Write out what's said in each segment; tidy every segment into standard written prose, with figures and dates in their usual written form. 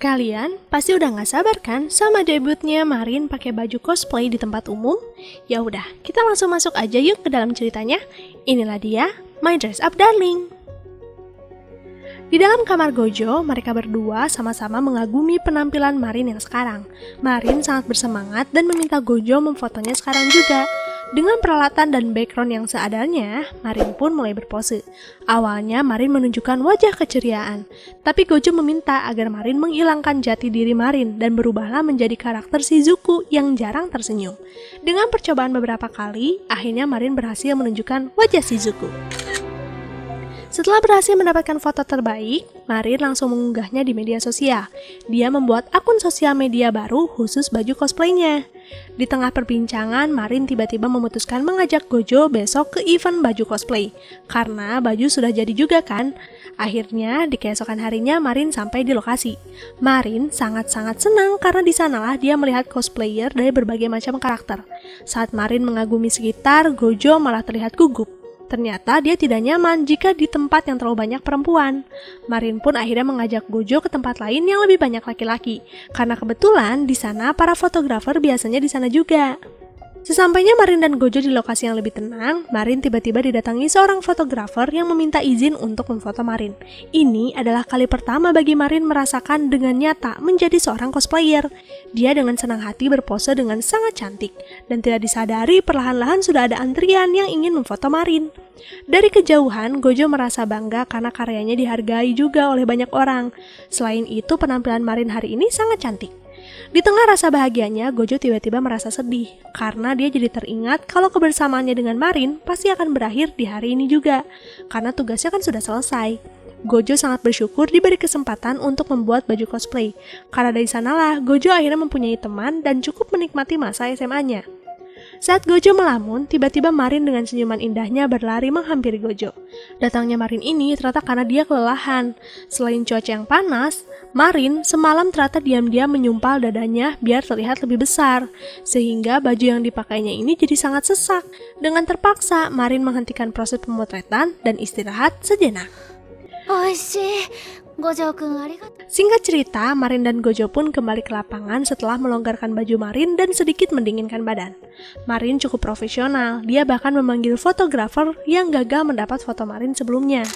Kalian pasti udah gak sabar kan sama debutnya Marin pakai baju cosplay di tempat umum? Ya udah, kita langsung masuk aja yuk ke dalam ceritanya. Inilah dia, My Dress Up Darling. Di dalam kamar Gojo, mereka berdua sama-sama mengagumi penampilan Marin yang sekarang. Marin sangat bersemangat dan meminta Gojo memfotonya sekarang juga. Dengan peralatan dan background yang seadanya, Marin pun mulai berpose. Awalnya Marin menunjukkan wajah keceriaan, tapi Gojo meminta agar Marin menghilangkan jati diri Marin dan berubahlah menjadi karakter Shizuku yang jarang tersenyum. Dengan percobaan beberapa kali, akhirnya Marin berhasil menunjukkan wajah Shizuku. Setelah berhasil mendapatkan foto terbaik, Marin langsung mengunggahnya di media sosial. Dia membuat akun sosial media baru khusus baju cosplaynya. Di tengah perbincangan, Marin tiba-tiba memutuskan mengajak Gojo besok ke event baju cosplay. Karena baju sudah jadi juga kan? Akhirnya, di keesokan harinya Marin sampai di lokasi. Marin sangat-sangat senang karena di sanalah dia melihat cosplayer dari berbagai macam karakter. Saat Marin mengagumi sekitar, Gojo malah terlihat gugup. Ternyata dia tidak nyaman jika di tempat yang terlalu banyak perempuan. Marin pun akhirnya mengajak Gojo ke tempat lain yang lebih banyak laki-laki, karena kebetulan di sana para fotografer biasanya di sana juga. Sesampainya Marin dan Gojo di lokasi yang lebih tenang, Marin tiba-tiba didatangi seorang fotografer yang meminta izin untuk memfoto Marin. Ini adalah kali pertama bagi Marin merasakan dengan nyata menjadi seorang cosplayer. Dia dengan senang hati berpose dengan sangat cantik, dan tidak disadari perlahan-lahan sudah ada antrian yang ingin memfoto Marin. Dari kejauhan, Gojo merasa bangga karena karyanya dihargai juga oleh banyak orang. Selain itu, penampilan Marin hari ini sangat cantik. Di tengah rasa bahagianya, Gojo tiba-tiba merasa sedih karena dia jadi teringat kalau kebersamaannya dengan Marin pasti akan berakhir di hari ini juga, karena tugasnya kan sudah selesai. Gojo sangat bersyukur diberi kesempatan untuk membuat baju cosplay, karena dari sanalah Gojo akhirnya mempunyai teman dan cukup menikmati masa SMA-nya. Saat Gojo melamun, tiba-tiba Marin dengan senyuman indahnya berlari menghampiri Gojo. Datangnya Marin ini ternyata karena dia kelelahan. Selain cuaca yang panas, Marin semalam ternyata diam-diam menyumpal dadanya biar terlihat lebih besar, sehingga baju yang dipakainya ini jadi sangat sesak. Dengan terpaksa, Marin menghentikan proses pemotretan dan istirahat sejenak. Singkat cerita, Marin dan Gojo pun kembali ke lapangan setelah melonggarkan baju Marin dan sedikit mendinginkan badan. Marin cukup profesional, dia bahkan memanggil fotografer yang gagal mendapat foto Marin sebelumnya.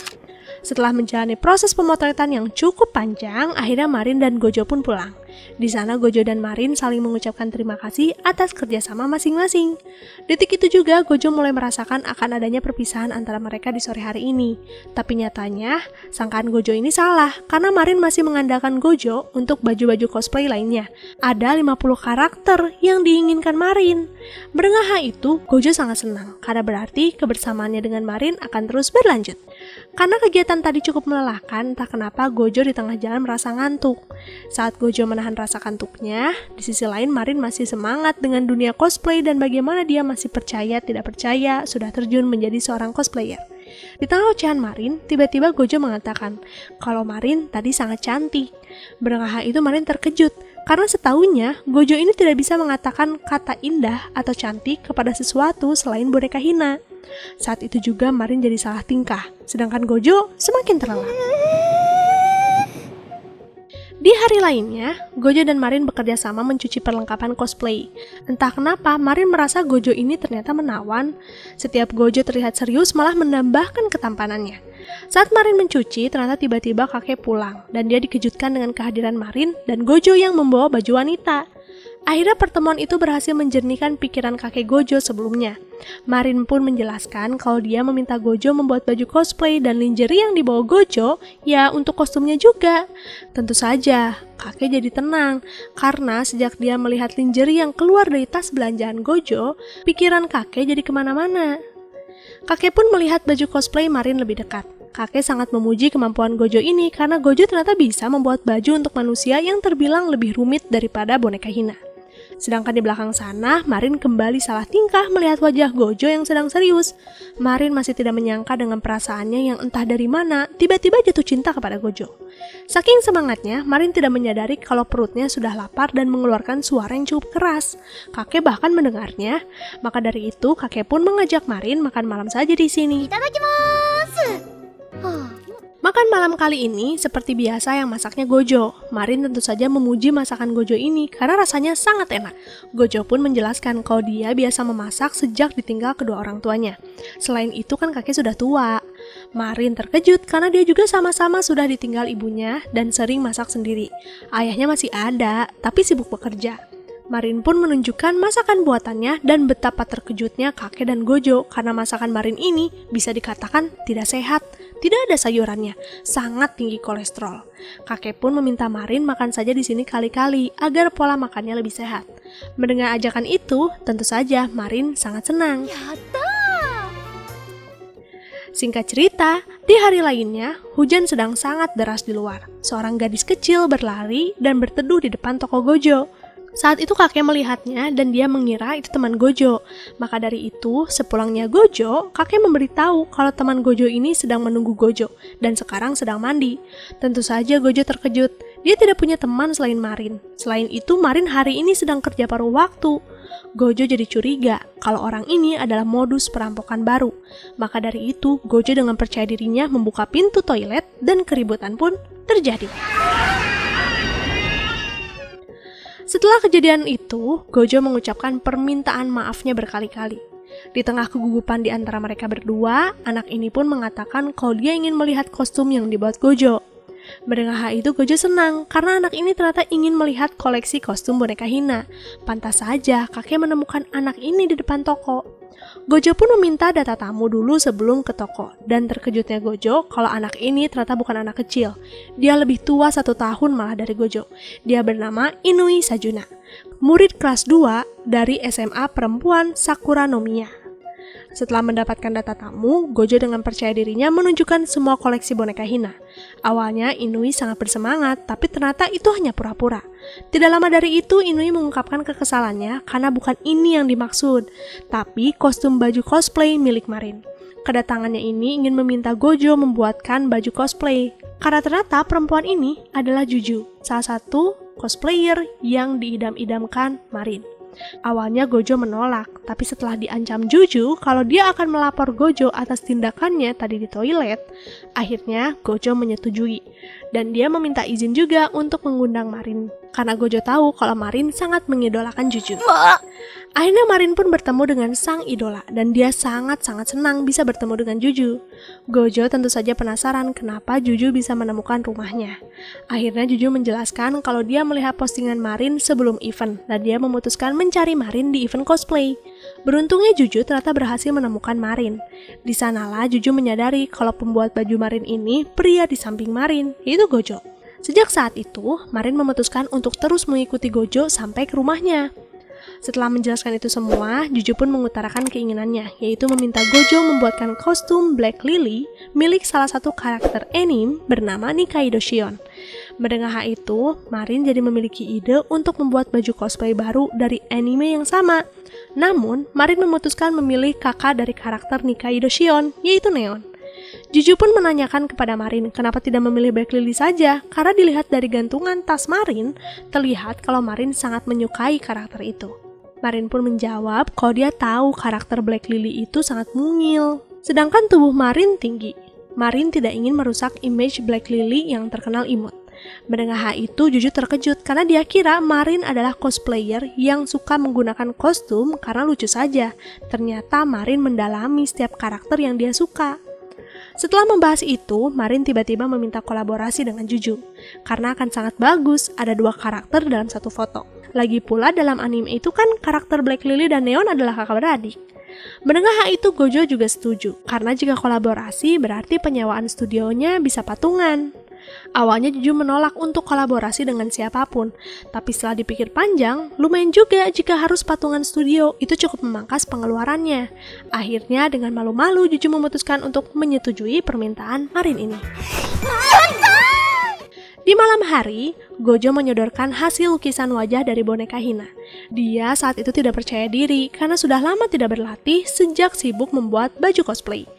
Setelah menjalani proses pemotretan yang cukup panjang, akhirnya Marin dan Gojo pun pulang. Di sana Gojo dan Marin saling mengucapkan terima kasih atas kerjasama masing-masing. Detik itu juga Gojo mulai merasakan akan adanya perpisahan antara mereka di sore hari ini. Tapi nyatanya, sangkaan Gojo ini salah, karena Marin masih mengandalkan Gojo untuk baju-baju cosplay lainnya. Ada 50 karakter yang diinginkan Marin. Mendengar hal itu, Gojo sangat senang, karena berarti kebersamaannya dengan Marin akan terus berlanjut. Karena kegiatan tadi cukup melelahkan, entah kenapa Gojo di tengah jalan merasa ngantuk. Saat Gojo menahan rasa kantuknya, di sisi lain Marin masih semangat dengan dunia cosplay dan bagaimana dia masih percaya tidak percaya sudah terjun menjadi seorang cosplayer. Di tengah ocehan Marin, tiba-tiba Gojo mengatakan kalau Marin tadi sangat cantik. Mendengar hal itu Marin terkejut, karena setahunya Gojo ini tidak bisa mengatakan kata indah atau cantik kepada sesuatu selain boneka hina. Saat itu juga Marin jadi salah tingkah, sedangkan Gojo semakin terlelap. Di hari lainnya, Gojo dan Marin bekerja sama mencuci perlengkapan cosplay. Entah kenapa, Marin merasa Gojo ini ternyata menawan. Setiap Gojo terlihat serius malah menambahkan ketampanannya. Saat Marin mencuci, ternyata tiba-tiba kakek pulang, dan dia dikejutkan dengan kehadiran Marin dan Gojo yang membawa baju wanita. Akhirnya pertemuan itu berhasil menjernihkan pikiran kakek Gojo sebelumnya. Marin pun menjelaskan kalau dia meminta Gojo membuat baju cosplay dan lingerie yang dibawa Gojo, ya untuk kostumnya juga. Tentu saja, kakek jadi tenang, karena sejak dia melihat lingerie yang keluar dari tas belanjaan Gojo, pikiran kakek jadi kemana-mana. Kakek pun melihat baju cosplay Marin lebih dekat. Kakek sangat memuji kemampuan Gojo ini karena Gojo ternyata bisa membuat baju untuk manusia yang terbilang lebih rumit daripada boneka hina. Sedangkan di belakang sana, Marin kembali salah tingkah melihat wajah Gojo yang sedang serius. Marin masih tidak menyangka dengan perasaannya yang entah dari mana, tiba-tiba jatuh cinta kepada Gojo. Saking semangatnya, Marin tidak menyadari kalau perutnya sudah lapar dan mengeluarkan suara yang cukup keras. Kakek bahkan mendengarnya, maka dari itu kakek pun mengajak Marin makan malam saja di sini. Makan malam kali ini seperti biasa yang masaknya Gojo. Marin tentu saja memuji masakan Gojo ini karena rasanya sangat enak. Gojo pun menjelaskan kalau dia biasa memasak sejak ditinggal kedua orang tuanya. Selain itu kan kakek sudah tua. Marin terkejut karena dia juga sama-sama sudah ditinggal ibunya dan sering masak sendiri. Ayahnya masih ada, tapi sibuk bekerja. Marin pun menunjukkan masakan buatannya dan betapa terkejutnya kakek dan Gojo karena masakan Marin ini bisa dikatakan tidak sehat, tidak ada sayurannya, sangat tinggi kolesterol. Kakek pun meminta Marin makan saja di sini kali-kali agar pola makannya lebih sehat. Mendengar ajakan itu, tentu saja Marin sangat senang. Singkat cerita, di hari lainnya, hujan sedang sangat deras di luar. Seorang gadis kecil berlari dan berteduh di depan toko Gojo. Saat itu kakek melihatnya dan dia mengira itu teman Gojo. Maka dari itu, sepulangnya Gojo, kakek memberitahu kalau teman Gojo ini sedang menunggu Gojo dan sekarang sedang mandi. Tentu saja Gojo terkejut. Dia tidak punya teman selain Marin. Selain itu, Marin hari ini sedang kerja paruh waktu. Gojo jadi curiga kalau orang ini adalah modus perampokan baru. Maka dari itu, Gojo dengan percaya dirinya membuka pintu toilet dan keributan pun terjadi. Setelah kejadian itu, Gojo mengucapkan permintaan maafnya berkali-kali. Di tengah kegugupan di antara mereka berdua, anak ini pun mengatakan kalau dia ingin melihat kostum yang dibuat Gojo. Mendengar hal itu, Gojo senang karena anak ini ternyata ingin melihat koleksi kostum boneka Hina. Pantas saja kakek menemukan anak ini di depan toko. Gojo pun meminta data tamu dulu sebelum ke toko, dan terkejutnya Gojo kalau anak ini ternyata bukan anak kecil. Dia lebih tua 1 tahun malah dari Gojo. Dia bernama Inui Sajuna, murid kelas 2 dari SMA perempuan Sakura no Miya. Setelah mendapatkan data tamu, Gojo dengan percaya dirinya menunjukkan semua koleksi boneka Hina. Awalnya Inui sangat bersemangat, tapi ternyata itu hanya pura-pura. Tidak lama dari itu, Inui mengungkapkan kekesalannya karena bukan ini yang dimaksud, tapi kostum baju cosplay milik Marin. Kedatangannya ini ingin meminta Gojo membuatkan baju cosplay, karena ternyata perempuan ini adalah Juju, salah satu cosplayer yang diidam-idamkan Marin. Awalnya Gojo menolak, tapi setelah diancam Juju kalau dia akan melapor Gojo atas tindakannya tadi di toilet, akhirnya Gojo menyetujui. Dan dia meminta izin juga untuk mengundang Marin, karena Gojo tahu kalau Marin sangat mengidolakan Juju. Akhirnya Marin pun bertemu dengan sang idola, dan dia sangat-sangat senang bisa bertemu dengan Juju. Gojo tentu saja penasaran kenapa Juju bisa menemukan rumahnya. Akhirnya Juju menjelaskan kalau dia melihat postingan Marin sebelum event, dan dia memutuskan mencari Marin di event cosplay. Beruntungnya Juju ternyata berhasil menemukan Marin. Di sanalah Juju menyadari kalau pembuat baju Marin ini pria di samping Marin, yaitu Gojo. Sejak saat itu, Marin memutuskan untuk terus mengikuti Gojo sampai ke rumahnya. Setelah menjelaskan itu semua, Juju pun mengutarakan keinginannya, yaitu meminta Gojo membuatkan kostum Black Lily milik salah satu karakter anime bernama Nikaido Shion. Mendengar hal itu, Marin jadi memiliki ide untuk membuat baju cosplay baru dari anime yang sama. Namun, Marin memutuskan memilih kakak dari karakter Nikaido Shion, yaitu Neon. Juju pun menanyakan kepada Marin kenapa tidak memilih Black Lily saja, karena dilihat dari gantungan tas Marin, terlihat kalau Marin sangat menyukai karakter itu. Marin pun menjawab kalau dia tahu karakter Black Lily itu sangat mungil, sedangkan tubuh Marin tinggi. Marin tidak ingin merusak image Black Lily yang terkenal imut. Mendengar hal itu, Juju terkejut karena dia kira Marin adalah cosplayer yang suka menggunakan kostum karena lucu saja. Ternyata Marin mendalami setiap karakter yang dia suka. Setelah membahas itu, Marin tiba-tiba meminta kolaborasi dengan Juju, karena akan sangat bagus ada 2 karakter dalam satu foto. Lagi pula dalam anime itu kan karakter Black Lily dan Neon adalah kakak beradik. Mendengar hal itu, Gojo juga setuju, karena jika kolaborasi berarti penyewaan studionya bisa patungan. Awalnya Juju menolak untuk kolaborasi dengan siapapun, tapi setelah dipikir panjang, lumayan juga jika harus patungan studio, itu cukup memangkas pengeluarannya. Akhirnya dengan malu-malu Juju memutuskan untuk menyetujui permintaan Marin ini. Di malam hari, Gojo menyodorkan hasil lukisan wajah dari boneka Hina. Dia saat itu tidak percaya diri karena sudah lama tidak berlatih sejak sibuk membuat baju cosplay.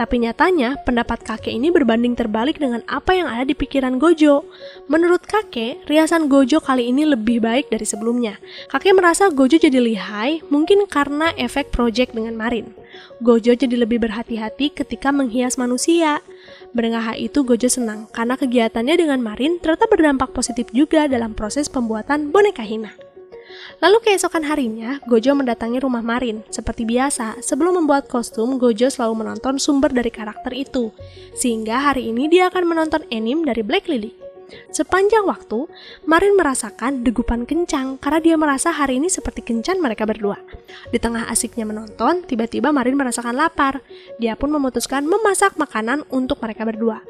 Tapi nyatanya, pendapat kakek ini berbanding terbalik dengan apa yang ada di pikiran Gojo. Menurut kakek, riasan Gojo kali ini lebih baik dari sebelumnya. Kakek merasa Gojo jadi lihai, mungkin karena efek project dengan Marin. Gojo jadi lebih berhati-hati ketika menghias manusia. Mendengar hal itu, Gojo senang karena kegiatannya dengan Marin ternyata berdampak positif juga dalam proses pembuatan boneka Hina. Lalu keesokan harinya, Gojo mendatangi rumah Marin. Seperti biasa, sebelum membuat kostum, Gojo selalu menonton sumber dari karakter itu. Sehingga hari ini dia akan menonton anime dari Black Lily. Sepanjang waktu, Marin merasakan degupan kencang karena dia merasa hari ini seperti kencan mereka berdua. Di tengah asiknya menonton, tiba-tiba Marin merasakan lapar. Dia pun memutuskan memasak makanan untuk mereka berdua.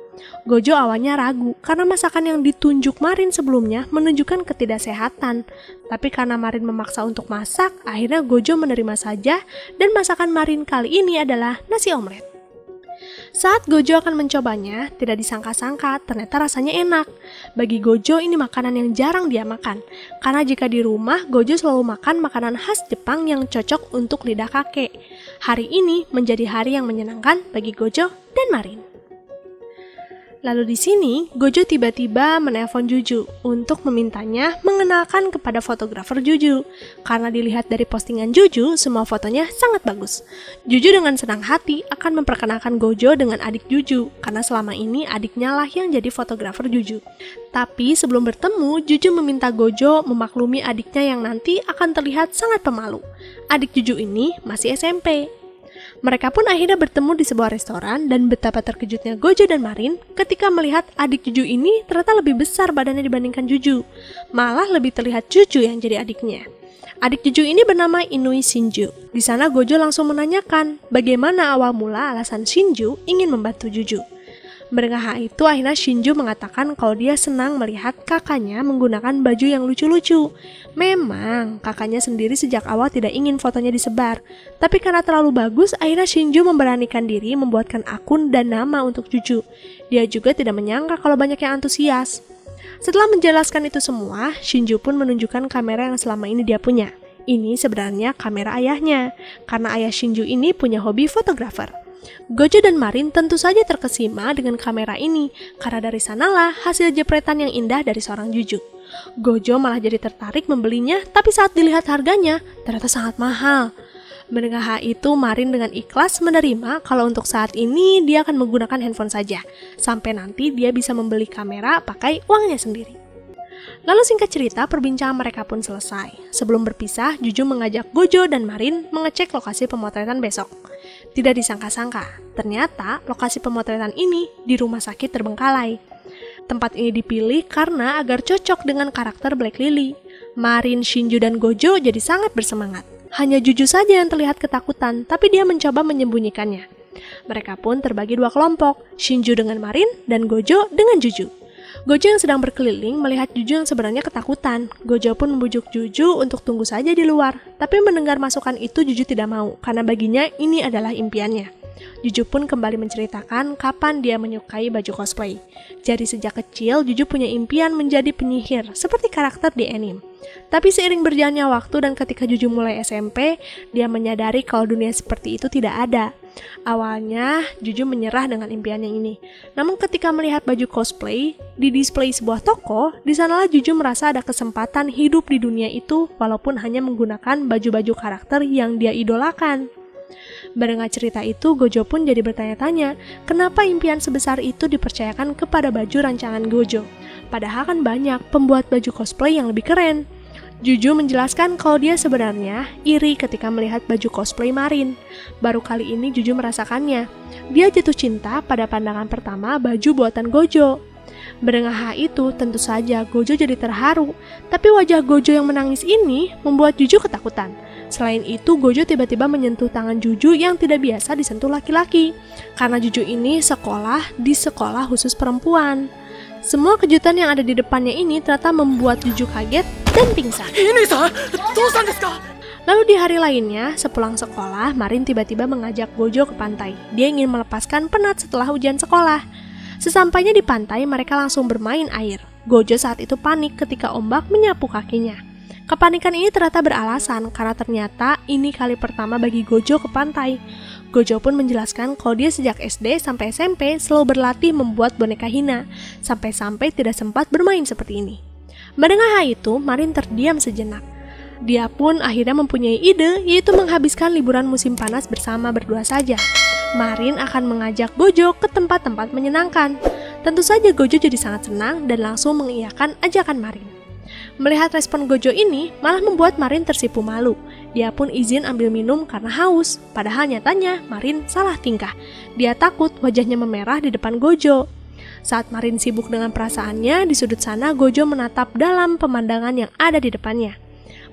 Gojo awalnya ragu karena masakan yang ditunjuk Marin sebelumnya menunjukkan ketidaksehatan. Tapi karena Marin memaksa untuk masak, akhirnya Gojo menerima saja dan masakan Marin kali ini adalah nasi omelet. Saat Gojo akan mencobanya, tidak disangka-sangka ternyata rasanya enak. Bagi Gojo ini makanan yang jarang dia makan, karena jika di rumah Gojo selalu makan makanan khas Jepang yang cocok untuk lidah kakek. Hari ini menjadi hari yang menyenangkan bagi Gojo dan Marin. Lalu di sini, Gojo tiba-tiba menelpon Juju untuk memintanya mengenalkan kepada fotografer Juju. Karena dilihat dari postingan Juju, semua fotonya sangat bagus. Juju dengan senang hati akan memperkenalkan Gojo dengan adik Juju, karena selama ini adiknya lah yang jadi fotografer Juju. Tapi sebelum bertemu, Juju meminta Gojo memaklumi adiknya yang nanti akan terlihat sangat pemalu. Adik Juju ini masih SMP. Mereka pun akhirnya bertemu di sebuah restoran dan betapa terkejutnya Gojo dan Marin ketika melihat adik Juju ini ternyata lebih besar badannya dibandingkan Juju. Malah lebih terlihat Juju yang jadi adiknya. Adik Juju ini bernama Inui Shinju. Di sana Gojo langsung menanyakan bagaimana awal mula alasan Shinju ingin membantu Juju. Mendengar hal itu, akhirnya Shinju mengatakan kalau dia senang melihat kakaknya menggunakan baju yang lucu-lucu. Memang, kakaknya sendiri sejak awal tidak ingin fotonya disebar. Tapi karena terlalu bagus, akhirnya Shinju memberanikan diri membuatkan akun dan nama untuk Juju. Dia juga tidak menyangka kalau banyak yang antusias. Setelah menjelaskan itu semua, Shinju pun menunjukkan kamera yang selama ini dia punya. Ini sebenarnya kamera ayahnya, karena ayah Shinju ini punya hobi fotografer. Gojo dan Marin tentu saja terkesima dengan kamera ini, karena dari sanalah hasil jepretan yang indah dari seorang Juju. Gojo malah jadi tertarik membelinya, tapi saat dilihat harganya, ternyata sangat mahal. Mendengar hal itu, Marin dengan ikhlas menerima kalau untuk saat ini dia akan menggunakan handphone saja, sampai nanti dia bisa membeli kamera pakai uangnya sendiri. Lalu singkat cerita, perbincangan mereka pun selesai. Sebelum berpisah, Juju mengajak Gojo dan Marin mengecek lokasi pemotretan besok. Tidak disangka-sangka, ternyata lokasi pemotretan ini di rumah sakit terbengkalai. Tempat ini dipilih karena agar cocok dengan karakter Black Lily. Marin, Shinju, dan Gojo jadi sangat bersemangat. Hanya Juju saja yang terlihat ketakutan, tapi dia mencoba menyembunyikannya. Mereka pun terbagi dua kelompok, Shinju dengan Marin dan Gojo dengan Juju. Gojo yang sedang berkeliling melihat Juju yang sebenarnya ketakutan. Gojo pun membujuk Juju untuk tunggu saja di luar. Tapi mendengar masukan itu Juju tidak mau, karena baginya ini adalah impiannya. Juju pun kembali menceritakan kapan dia menyukai baju cosplay. Jadi sejak kecil Juju punya impian menjadi penyihir, seperti karakter di anime. Tapi seiring berjalannya waktu dan ketika Juju mulai SMP, dia menyadari kalau dunia seperti itu tidak ada. Awalnya, Juju menyerah dengan impiannya ini. Namun ketika melihat baju cosplay di display sebuah toko, di sanalah Juju merasa ada kesempatan hidup di dunia itu walaupun hanya menggunakan baju-baju karakter yang dia idolakan. Mendengar cerita itu, Gojo pun jadi bertanya-tanya, kenapa impian sebesar itu dipercayakan kepada baju rancangan Gojo? Padahal kan banyak pembuat baju cosplay yang lebih keren. Juju menjelaskan kalau dia sebenarnya iri ketika melihat baju cosplay Marin. Baru kali ini Juju merasakannya. Dia jatuh cinta pada pandangan pertama baju buatan Gojo. Mendengar hal itu, tentu saja Gojo jadi terharu. Tapi wajah Gojo yang menangis ini membuat Juju ketakutan. Selain itu, Gojo tiba-tiba menyentuh tangan Juju yang tidak biasa disentuh laki-laki. Karena Juju ini sekolah di sekolah khusus perempuan. Semua kejutan yang ada di depannya ini ternyata membuat Juju kaget dan pingsan. Lalu di hari lainnya, sepulang sekolah, Marin tiba-tiba mengajak Gojo ke pantai. Dia ingin melepaskan penat setelah ujian sekolah. Sesampainya di pantai, mereka langsung bermain air. Gojo saat itu panik ketika ombak menyapu kakinya. Kepanikan ini ternyata beralasan karena ternyata ini kali pertama bagi Gojo ke pantai. Gojo pun menjelaskan kalau dia sejak SD sampai SMP selalu berlatih membuat boneka Hina, sampai-sampai tidak sempat bermain seperti ini. Mendengar hal itu, Marin terdiam sejenak. Dia pun akhirnya mempunyai ide, yaitu menghabiskan liburan musim panas bersama berdua saja. Marin akan mengajak Gojo ke tempat-tempat menyenangkan. Tentu saja Gojo jadi sangat senang dan langsung mengiyakan ajakan Marin. Melihat respon Gojo ini malah membuat Marin tersipu malu. Dia pun izin ambil minum karena haus, padahal nyatanya Marin salah tingkah. Dia takut wajahnya memerah di depan Gojo. Saat Marin sibuk dengan perasaannya, di sudut sana Gojo menatap dalam pemandangan yang ada di depannya.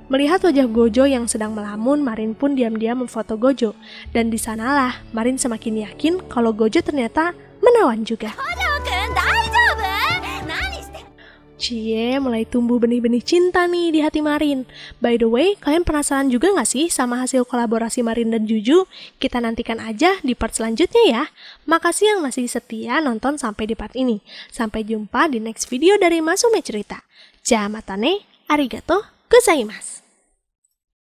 Melihat wajah Gojo yang sedang melamun, Marin pun diam-diam memfoto Gojo. Dan di sanalah Marin semakin yakin kalau Gojo ternyata menawan juga. Cie, mulai tumbuh benih-benih cinta nih di hati Marin. By the way, kalian penasaran juga gak sih sama hasil kolaborasi Marin dan Juju? Kita nantikan aja di part selanjutnya ya. Makasih yang masih setia nonton sampai di part ini. Sampai jumpa di next video dari Masume Cerita. Jamatane, arigato gozaimasu.